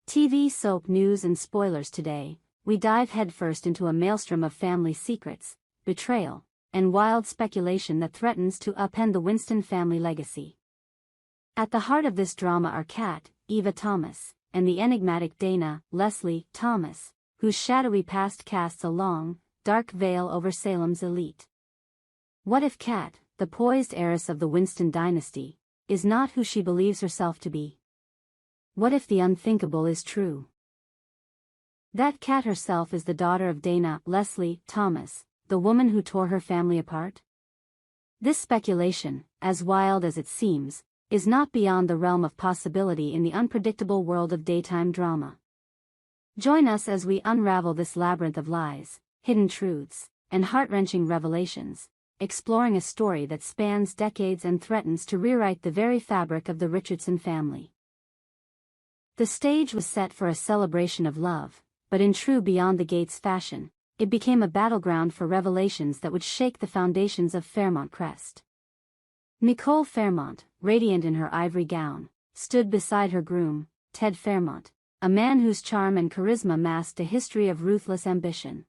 TV soap news and spoilers today. We dive headfirst into a maelstrom of family secrets, betrayal, and wild speculation that threatens to upend the Winston family legacy. At the heart of this drama are Kat, Eva Thomas, and the enigmatic Dana, Leslie Thomas, whose shadowy past casts a long, dark veil over Salem's elite. What if Kat, the poised heiress of the Winston dynasty, is not who she believes herself to be? What if the unthinkable is true? That Kat herself is the daughter of Dana, Leslie Thomas, the woman who tore her family apart? This speculation, as wild as it seems, is not beyond the realm of possibility in the unpredictable world of daytime drama. Join us as we unravel this labyrinth of lies, hidden truths, and heart-wrenching revelations, exploring a story that spans decades and threatens to rewrite the very fabric of the Richardson family. The stage was set for a celebration of love, but in true Beyond the Gates fashion, it became a battleground for revelations that would shake the foundations of Fairmont Crest. Nicole Fairmont, radiant in her ivory gown, stood beside her groom, Ted Fairmont, a man whose charm and charisma masked a history of ruthless ambition.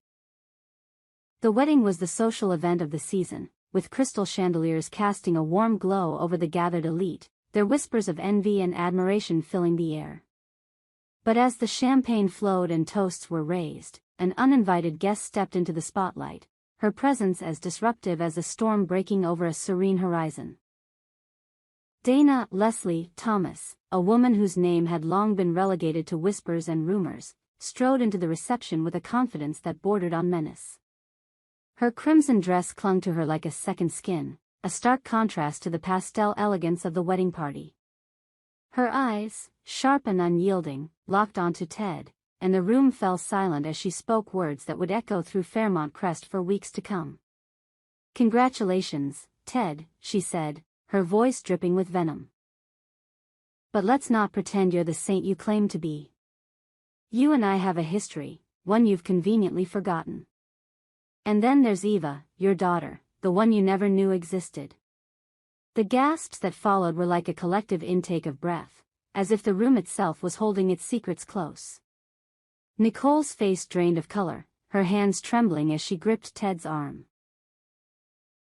The wedding was the social event of the season, with crystal chandeliers casting a warm glow over the gathered elite, their whispers of envy and admiration filling the air. But as the champagne flowed and toasts were raised, an uninvited guest stepped into the spotlight, her presence as disruptive as a storm breaking over a serene horizon. Dana Leslie Thomas, a woman whose name had long been relegated to whispers and rumors, strode into the reception with a confidence that bordered on menace. Her crimson dress clung to her like a second skin, a stark contrast to the pastel elegance of the wedding party. Her eyes, sharp and unyielding, locked onto Ted, and the room fell silent as she spoke words that would echo through Fairmont Crest for weeks to come. "Congratulations, Ted," she said, her voice dripping with venom. "But let's not pretend you're the saint you claim to be. You and I have a history, one you've conveniently forgotten. And then there's Eva, your daughter, the one you never knew existed." The gasps that followed were like a collective intake of breath, as if the room itself was holding its secrets close. Nicole's face drained of color, her hands trembling as she gripped Ted's arm.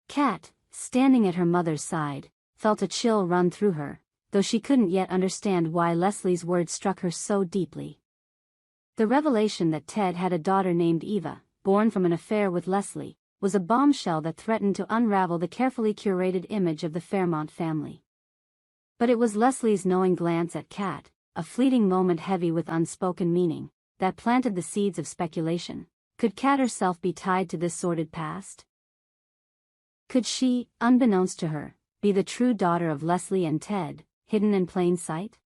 Kat, standing at her mother's side, felt a chill run through her, though she couldn't yet understand why Leslie's words struck her so deeply. The revelation that Ted had a daughter named Eva, born from an affair with Leslie, was a bombshell that threatened to unravel the carefully curated image of the Fairmont family. But it was Leslie's knowing glance at Kat, a fleeting moment heavy with unspoken meaning, that planted the seeds of speculation. Could Kat herself be tied to this sordid past? Could she, unbeknownst to her, be the true daughter of Leslie and Ted, hidden in plain sight?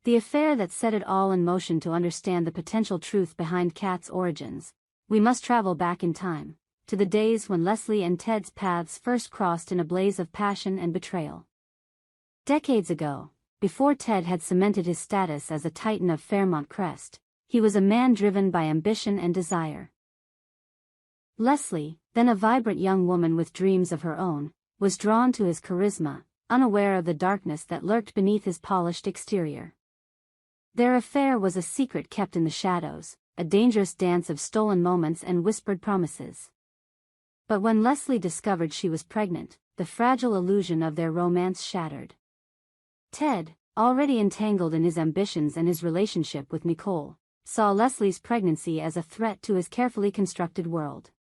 The affair that set it all in motion. To understand the potential truth behind Kat's origins, we must travel back in time, to the days when Leslie and Ted's paths first crossed in a blaze of passion and betrayal. Decades ago, before Ted had cemented his status as a titan of Fairmont Crest, he was a man driven by ambition and desire. Leslie, then a vibrant young woman with dreams of her own, was drawn to his charisma, unaware of the darkness that lurked beneath his polished exterior. Their affair was a secret kept in the shadows, a dangerous dance of stolen moments and whispered promises. But when Leslie discovered she was pregnant, the fragile illusion of their romance shattered. Ted, already entangled in his ambitions and his relationship with Nicole, saw Leslie's pregnancy as a threat to his carefully constructed world.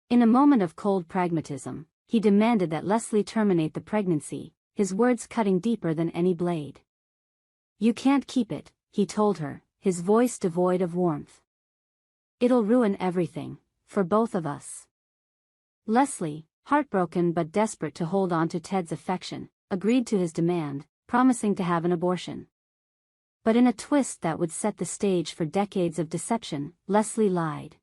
In a moment of cold pragmatism, he demanded that Leslie terminate the pregnancy, his words cutting deeper than any blade. "You can't keep it," he told her, his voice devoid of warmth. "It'll ruin everything, for both of us." Leslie, heartbroken but desperate to hold on to Ted's affection, agreed to his demand, promising to have an abortion. But in a twist that would set the stage for decades of deception, Leslie lied.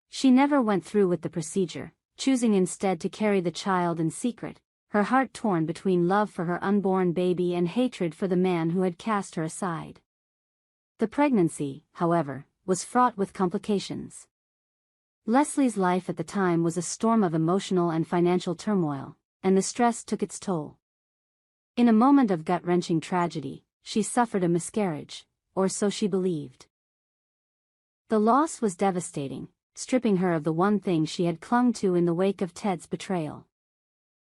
She never went through with the procedure, choosing instead to carry the child in secret, her heart torn between love for her unborn baby and hatred for the man who had cast her aside. The pregnancy, however, was fraught with complications. Leslie's life at the time was a storm of emotional and financial turmoil, and the stress took its toll. In a moment of gut-wrenching tragedy, she suffered a miscarriage, or so she believed. The loss was devastating, stripping her of the one thing she had clung to in the wake of Ted's betrayal.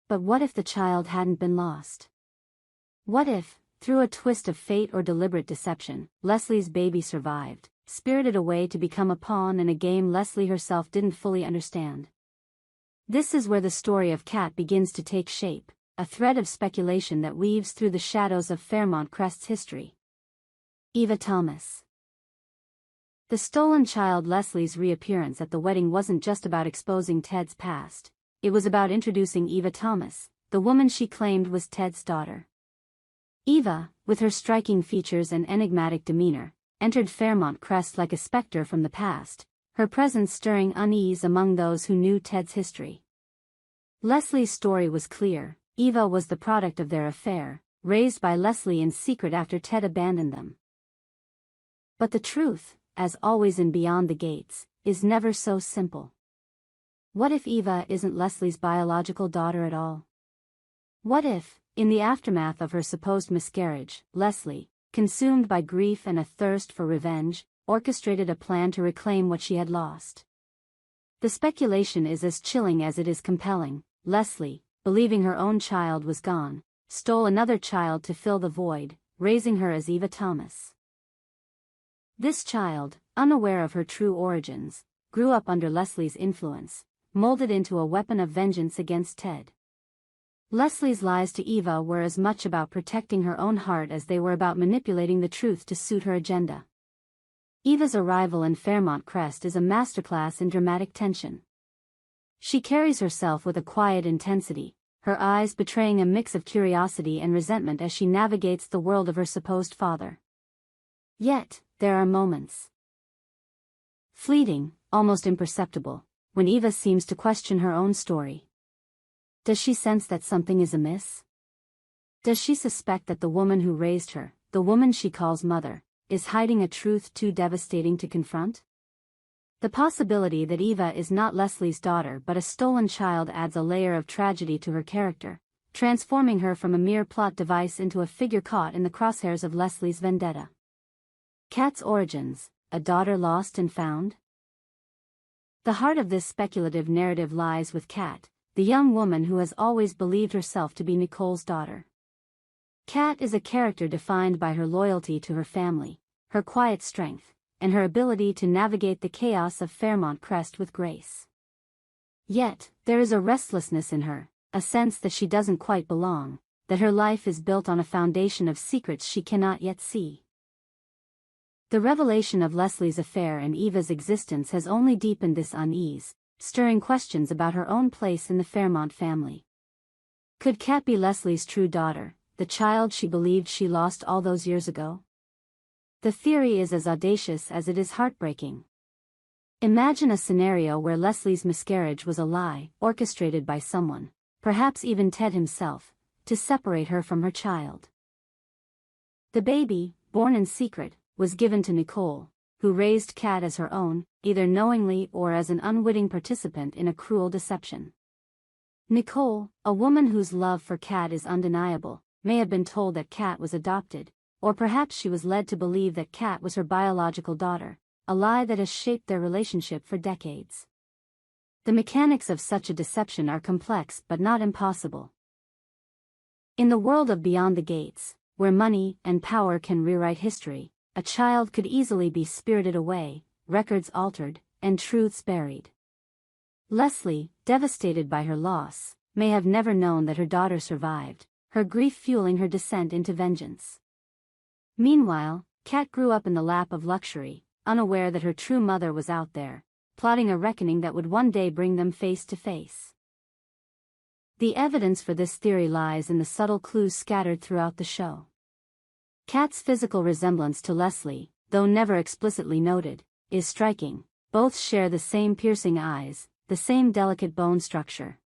But what if the child hadn't been lost? What if, through a twist of fate or deliberate deception, Leslie's baby survived, spirited away to become a pawn in a game Leslie herself didn't fully understand? This is where the story of Kat begins to take shape, a thread of speculation that weaves through the shadows of Fairmont Crest's history. Eva Thomas. The stolen child Leslie's reappearance at the wedding wasn't just about exposing Ted's past, it was about introducing Eva Thomas, the woman she claimed was Ted's daughter. Eva, with her striking features and enigmatic demeanor, entered Fairmont Crest like a specter from the past, her presence stirring unease among those who knew Ted's history. Leslie's story was clear: Eva was the product of their affair, raised by Leslie in secret after Ted abandoned them. But the truth, as always in Beyond the Gates, is never so simple. What if Eva isn't Leslie's biological daughter at all? What if, in the aftermath of her supposed miscarriage, Leslie, consumed by grief and a thirst for revenge, orchestrated a plan to reclaim what she had lost? The speculation is as chilling as it is compelling. Leslie, believing her own child was gone, stole another child to fill the void, raising her as Eva Thomas. This child, unaware of her true origins, grew up under Leslie's influence, molded into a weapon of vengeance against Ted. Leslie's lies to Eva were as much about protecting her own heart as they were about manipulating the truth to suit her agenda. Eva's arrival in Fairmont Crest is a masterclass in dramatic tension. She carries herself with a quiet intensity, her eyes betraying a mix of curiosity and resentment as she navigates the world of her supposed father. Yet, there are moments, fleeting, almost imperceptible, when Eva seems to question her own story. Does she sense that something is amiss? Does she suspect that the woman who raised her, the woman she calls mother, is hiding a truth too devastating to confront? The possibility that Eva is not Leslie's daughter but a stolen child adds a layer of tragedy to her character, transforming her from a mere plot device into a figure caught in the crosshairs of Leslie's vendetta. Kat's origins, a daughter lost and found? The heart of this speculative narrative lies with Kat, the young woman who has always believed herself to be Nicole's daughter. Kat is a character defined by her loyalty to her family, her quiet strength, and her ability to navigate the chaos of Fairmont Crest with grace. Yet, there is a restlessness in her, a sense that she doesn't quite belong, that her life is built on a foundation of secrets she cannot yet see. The revelation of Leslie's affair and Eva's existence has only deepened this unease, stirring questions about her own place in the Fairmont family. Could Kat be Leslie's true daughter, the child she believed she lost all those years ago? The theory is as audacious as it is heartbreaking. Imagine a scenario where Leslie's miscarriage was a lie, orchestrated by someone, perhaps even Ted himself, to separate her from her child. The baby, born in secret, was given to Nicole, who raised Kat as her own, either knowingly or as an unwitting participant in a cruel deception. Nicole, a woman whose love for Kat is undeniable, may have been told that Kat was adopted, or perhaps she was led to believe that Kat was her biological daughter, a lie that has shaped their relationship for decades. The mechanics of such a deception are complex but not impossible. In the world of Beyond the Gates, where money and power can rewrite history, a child could easily be spirited away, records altered, and truths buried. Leslie, devastated by her loss, may have never known that her daughter survived, her grief fueling her descent into vengeance. Meanwhile, Kat grew up in the lap of luxury, unaware that her true mother was out there, plotting a reckoning that would one day bring them face to face. The evidence for this theory lies in the subtle clues scattered throughout the show. Kat's physical resemblance to Leslie, though never explicitly noted, is striking. Both share the same piercing eyes, the same delicate bone structure.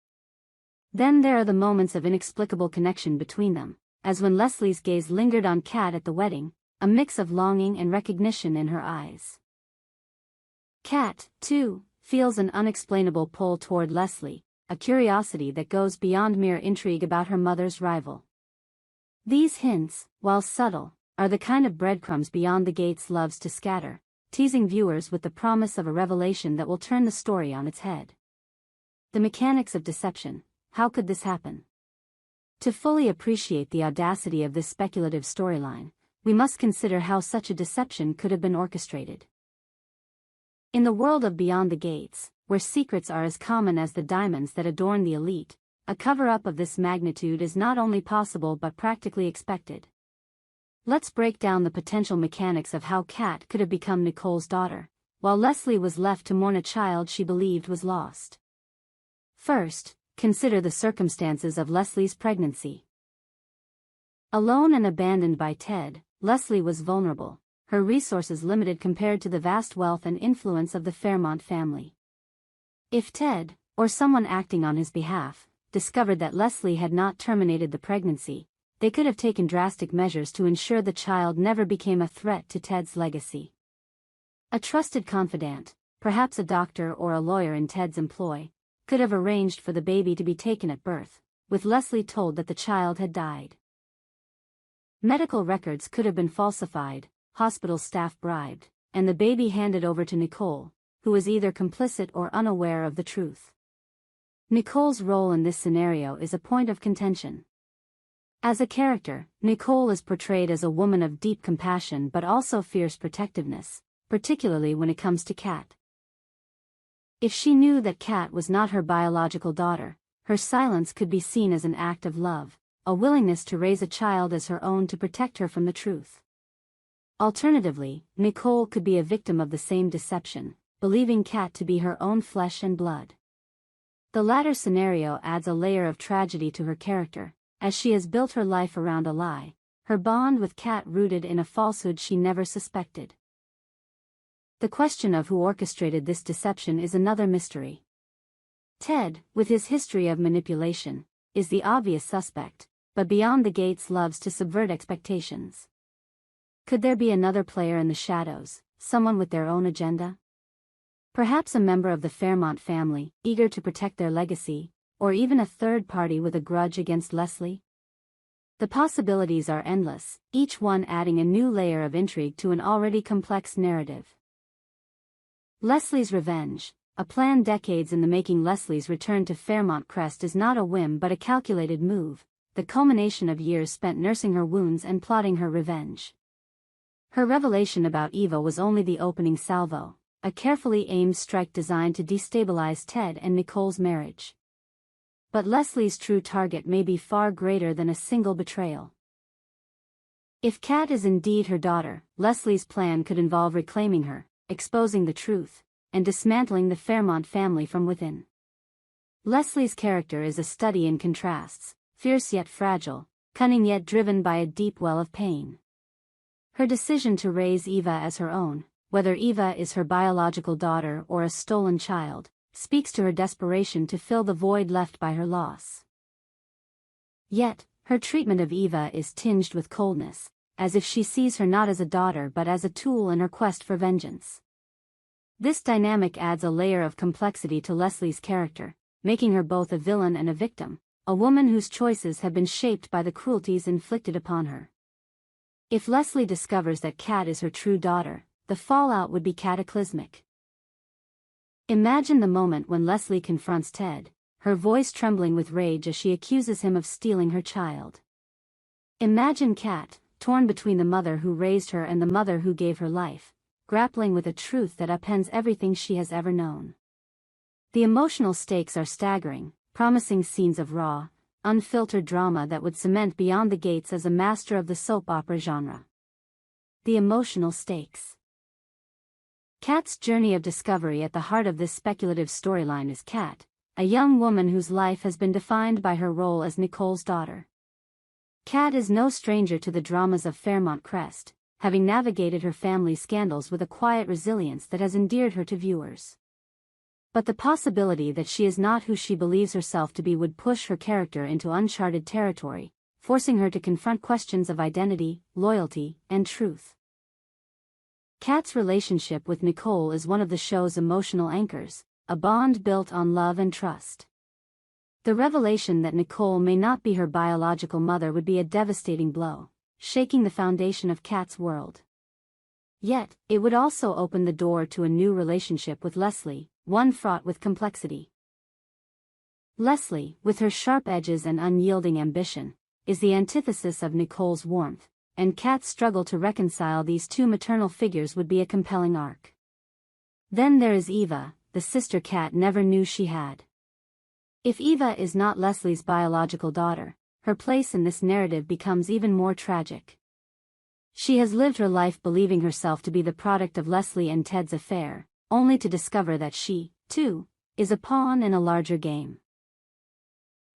Then there are the moments of inexplicable connection between them, as when Leslie's gaze lingered on Kat at the wedding, a mix of longing and recognition in her eyes. Kat, too, feels an unexplainable pull toward Leslie, a curiosity that goes beyond mere intrigue about her mother's rival. These hints, while subtle, are the kind of breadcrumbs Beyond the Gates loves to scatter, teasing viewers with the promise of a revelation that will turn the story on its head. The mechanics of deception. How could this happen? To fully appreciate the audacity of this speculative storyline, we must consider how such a deception could have been orchestrated. In the world of Beyond the Gates, where secrets are as common as the diamonds that adorn the elite, a cover-up of this magnitude is not only possible but practically expected. Let's break down the potential mechanics of how Kat could have become Nicole's daughter, while Leslie was left to mourn a child she believed was lost. First, consider the circumstances of Leslie's pregnancy. Alone and abandoned by Ted, Leslie was vulnerable, her resources limited compared to the vast wealth and influence of the Fairmont family. If Ted, or someone acting on his behalf, discovered that Leslie had not terminated the pregnancy, they could have taken drastic measures to ensure the child never became a threat to Ted's legacy. A trusted confidant, perhaps a doctor or a lawyer in Ted's employ, could have arranged for the baby to be taken at birth, with Leslie told that the child had died. Medical records could have been falsified, hospital staff bribed, and the baby handed over to Nicole, who was either complicit or unaware of the truth. Nicole's role in this scenario is a point of contention. As a character, Nicole is portrayed as a woman of deep compassion but also fierce protectiveness, particularly when it comes to Kat. If she knew that Kat was not her biological daughter, her silence could be seen as an act of love, a willingness to raise a child as her own to protect her from the truth. Alternatively, Nicole could be a victim of the same deception, believing Kat to be her own flesh and blood. The latter scenario adds a layer of tragedy to her character, as she has built her life around a lie, her bond with Kat rooted in a falsehood she never suspected. The question of who orchestrated this deception is another mystery. Ted, with his history of manipulation, is the obvious suspect, but Beyond the Gates loves to subvert expectations. Could there be another player in the shadows, someone with their own agenda? Perhaps a member of the Fairmont family, eager to protect their legacy, or even a third party with a grudge against Leslie? The possibilities are endless, each one adding a new layer of intrigue to an already complex narrative. Leslie's revenge, a plan decades in the making. Leslie's return to Fairmont Crest is not a whim but a calculated move, the culmination of years spent nursing her wounds and plotting her revenge. Her revelation about Eva was only the opening salvo, a carefully aimed strike designed to destabilize Ted and Nicole's marriage. But Leslie's true target may be far greater than a single betrayal. If Kat is indeed her daughter, Leslie's plan could involve reclaiming her, exposing the truth, and dismantling the Fairmont family from within. Leslie's character is a study in contrasts, fierce yet fragile, cunning yet driven by a deep well of pain. Her decision to raise Eva as her own, whether Eva is her biological daughter or a stolen child, speaks to her desperation to fill the void left by her loss. Yet, her treatment of Eva is tinged with coldness, as if she sees her not as a daughter but as a tool in her quest for vengeance. This dynamic adds a layer of complexity to Leslie's character, making her both a villain and a victim, a woman whose choices have been shaped by the cruelties inflicted upon her. If Leslie discovers that Kat is her true daughter, the fallout would be cataclysmic. Imagine the moment when Leslie confronts Ted, her voice trembling with rage as she accuses him of stealing her child. Imagine Kat, torn between the mother who raised her and the mother who gave her life, grappling with a truth that upends everything she has ever known. The emotional stakes are staggering, promising scenes of raw, unfiltered drama that would cement Beyond the Gates as a master of the soap opera genre. The emotional stakes. Kat's journey of discovery. At the heart of this speculative storyline is Kat, a young woman whose life has been defined by her role as Nicole's daughter. Kat is no stranger to the dramas of Fairmont Crest, having navigated her family's scandals with a quiet resilience that has endeared her to viewers. But the possibility that she is not who she believes herself to be would push her character into uncharted territory, forcing her to confront questions of identity, loyalty, and truth. Kat's relationship with Nicole is one of the show's emotional anchors, a bond built on love and trust. The revelation that Nicole may not be her biological mother would be a devastating blow, shaking the foundation of Kat's world. Yet, it would also open the door to a new relationship with Leslie, one fraught with complexity. Leslie, with her sharp edges and unyielding ambition, is the antithesis of Nicole's warmth, and Kat's struggle to reconcile these two maternal figures would be a compelling arc. Then there is Eva, the sister Kat never knew she had. If Eva is not Leslie's biological daughter, her place in this narrative becomes even more tragic. She has lived her life believing herself to be the product of Leslie and Ted's affair, only to discover that she, too, is a pawn in a larger game.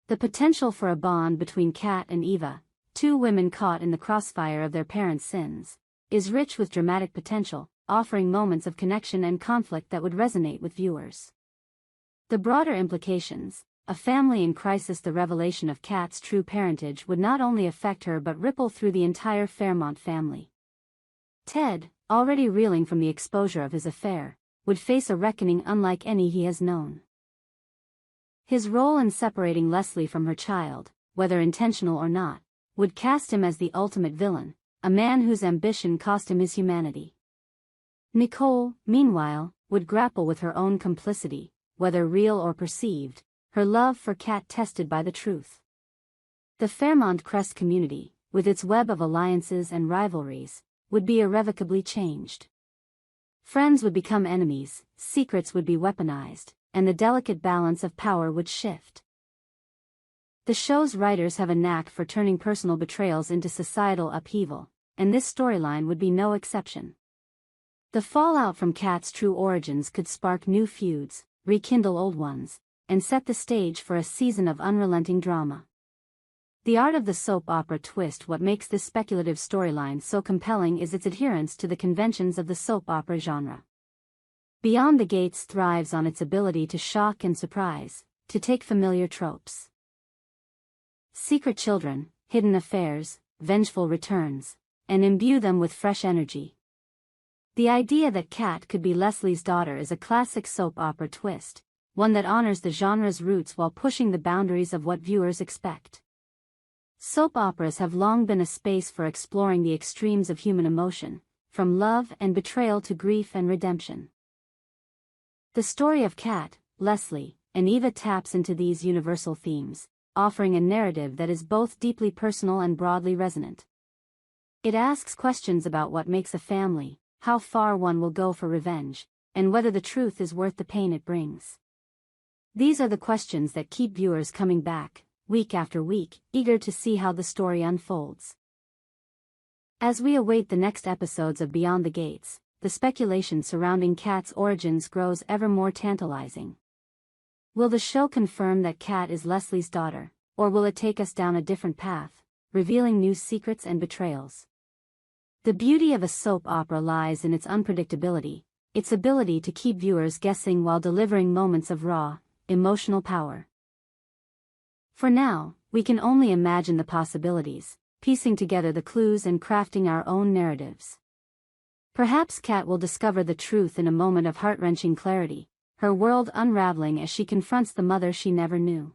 The potential for a bond between Kat and Eva, two women caught in the crossfire of their parents' sins, is rich with dramatic potential, offering moments of connection and conflict that would resonate with viewers. The broader implications: a family in crisis. The revelation of Kat's true parentage would not only affect her but ripple through the entire Fairmont family. Ted, already reeling from the exposure of his affair, would face a reckoning unlike any he has known. His role in separating Leslie from her child, whether intentional or not, would cast him as the ultimate villain, a man whose ambition cost him his humanity. Nicole, meanwhile, would grapple with her own complicity, whether real or perceived, her love for Kat tested by the truth. The Fairmont Crest community, with its web of alliances and rivalries, would be irrevocably changed. Friends would become enemies, secrets would be weaponized, and the delicate balance of power would shift. The show's writers have a knack for turning personal betrayals into societal upheaval, and this storyline would be no exception. The fallout from Kat's true origins could spark new feuds, rekindle old ones, and set the stage for a season of unrelenting drama. The art of the soap opera twist. What makes this speculative storyline so compelling is its adherence to the conventions of the soap opera genre. Beyond the Gates thrives on its ability to shock and surprise, to take familiar tropes. Secret children, hidden affairs, vengeful returns, and imbue them with fresh energy. The idea that Kat could be Leslie's daughter is a classic soap opera twist, one that honors the genre's roots while pushing the boundaries of what viewers expect. Soap operas have long been a space for exploring the extremes of human emotion, from love and betrayal to grief and redemption. The story of Kat, Leslie, and Eva taps into these universal themes, offering a narrative that is both deeply personal and broadly resonant. It asks questions about what makes a family, how far one will go for revenge, and whether the truth is worth the pain it brings. These are the questions that keep viewers coming back, week after week, eager to see how the story unfolds. As we await the next episodes of Beyond the Gates, the speculation surrounding Kat's origins grows ever more tantalizing. Will the show confirm that Kat is Leslie's daughter, or will it take us down a different path, revealing new secrets and betrayals? The beauty of a soap opera lies in its unpredictability, its ability to keep viewers guessing while delivering moments of raw, emotional power. For now, we can only imagine the possibilities, piecing together the clues and crafting our own narratives. Perhaps Kat will discover the truth in a moment of heart-wrenching clarity, her world unraveling as she confronts the mother she never knew.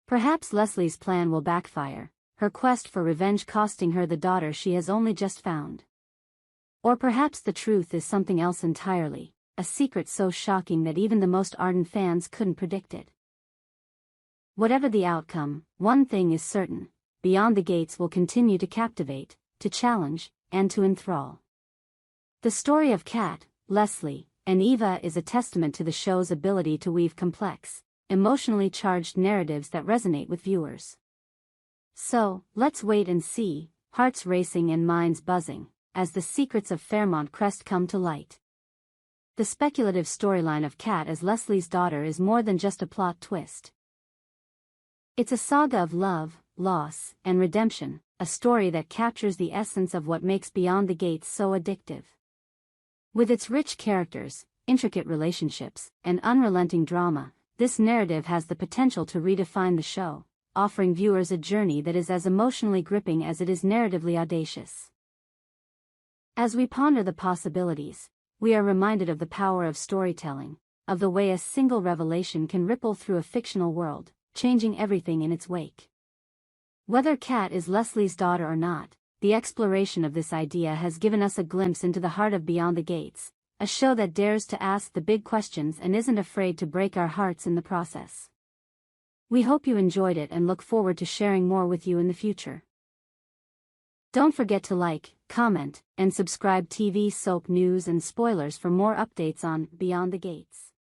Perhaps Leslie's plan will backfire, her quest for revenge costing her the daughter she has only just found. Or perhaps the truth is something else entirely, a secret so shocking that even the most ardent fans couldn't predict it. Whatever the outcome, one thing is certain: Beyond the Gates will continue to captivate, to challenge, and to enthrall. The story of Kat, Leslie, and Eva is a testament to the show's ability to weave complex, emotionally charged narratives that resonate with viewers. So, let's wait and see, hearts racing and minds buzzing, as the secrets of Fairmont Crest come to light. The speculative storyline of Kat as Leslie's daughter is more than just a plot twist. It's a saga of love, loss, and redemption, a story that captures the essence of what makes Beyond the Gates so addictive. With its rich characters, intricate relationships, and unrelenting drama, this narrative has the potential to redefine the show, offering viewers a journey that is as emotionally gripping as it is narratively audacious. As we ponder the possibilities, we are reminded of the power of storytelling, of the way a single revelation can ripple through a fictional world, changing everything in its wake. Whether Kat is Leslie's daughter or not, the exploration of this idea has given us a glimpse into the heart of Beyond the Gates, a show that dares to ask the big questions and isn't afraid to break our hearts in the process. We hope you enjoyed it and look forward to sharing more with you in the future. Don't forget to like, comment, and subscribe TV soap news and spoilers for more updates on Beyond the Gates.